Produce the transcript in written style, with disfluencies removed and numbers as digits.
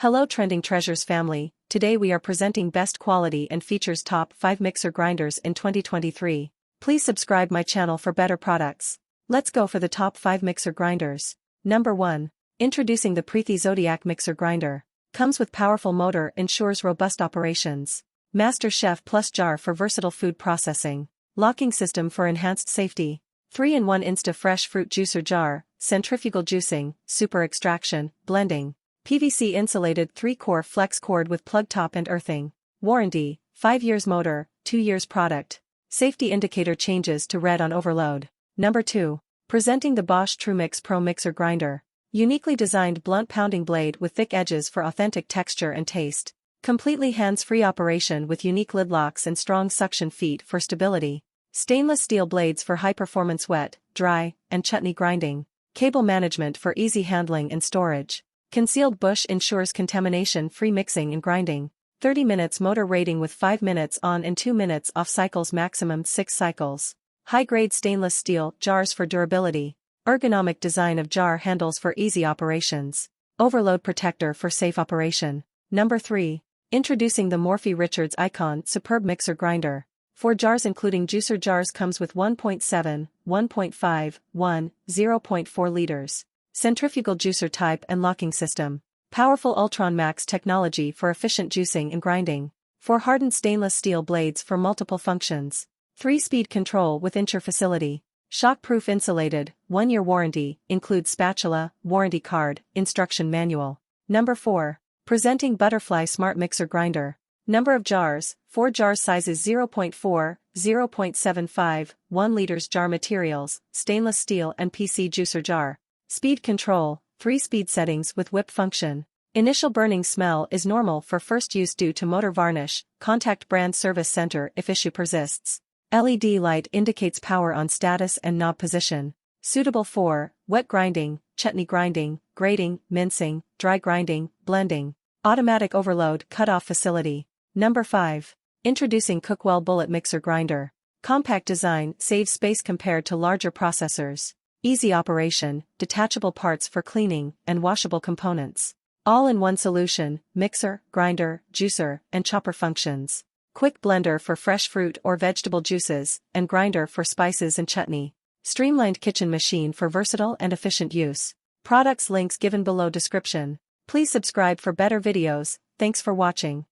Hello Trending Treasures family, today we are presenting best quality and features top 5 mixer grinders in 2023. Please subscribe my channel for better products. Let's go for the top 5 mixer grinders. Number 1. Introducing the Preethi Zodiac Mixer Grinder. Comes with powerful motor, ensures robust operations. Master Chef Plus jar for versatile food processing. Locking system for enhanced safety. 3-in-1 Insta Fresh Fruit Juicer Jar, centrifugal juicing, super extraction, blending. PVC insulated 3-core flex cord with plug top and earthing. Warranty, 5 years motor, 2 years product. Safety indicator changes to red on overload. Number 2. Presenting the Bosch TrueMix Pro Mixer Grinder. Uniquely designed blunt pounding blade with thick edges for authentic texture and taste. Completely hands-free operation with unique lid locks and strong suction feet for stability. Stainless steel blades for high-performance wet, dry, and chutney grinding. Cable management for easy handling and storage. Concealed bush ensures contamination-free mixing and grinding. 30 minutes motor rating with 5 minutes on and 2 minutes off cycles, maximum 6 cycles. High-grade stainless steel jars for durability. Ergonomic design of jar handles for easy operations. Overload protector for safe operation. Number 3. Introducing the Morphy Richards Icon Superb Mixer Grinder. 4 jars including juicer jars comes with 1.7, 1.5, 1, 0.4 liters. Centrifugal juicer type and locking system. Powerful Ultron Max technology for efficient juicing and grinding. 4 hardened stainless steel blades for multiple functions. 3-speed control with incher facility. Shockproof insulated, 1-year warranty, includes spatula, warranty card, instruction manual. Number 4. Presenting Butterfly Smart Mixer Grinder. Number of jars, 4 jars sizes 0.4, 0.75, 1 liters jar materials, stainless steel and PC juicer jar. Speed control, 3 speed settings with whip function. Initial burning smell is normal for first use due to motor varnish, contact brand service center if issue persists. LED light indicates power on status and knob position. Suitable for wet grinding, chutney grinding, grating, mincing, dry grinding, blending. Automatic overload cutoff facility. Number 5. Introducing Cookwell Bullet Mixer Grinder. Compact design saves space compared to larger processors. Easy operation, detachable parts for cleaning, and washable components. All-in-one solution, mixer, grinder, juicer, and chopper functions. Quick blender for fresh fruit or vegetable juices, and grinder for spices and chutney. Streamlined kitchen machine for versatile and efficient use. Products links given below description. Please subscribe for better videos. Thanks for watching.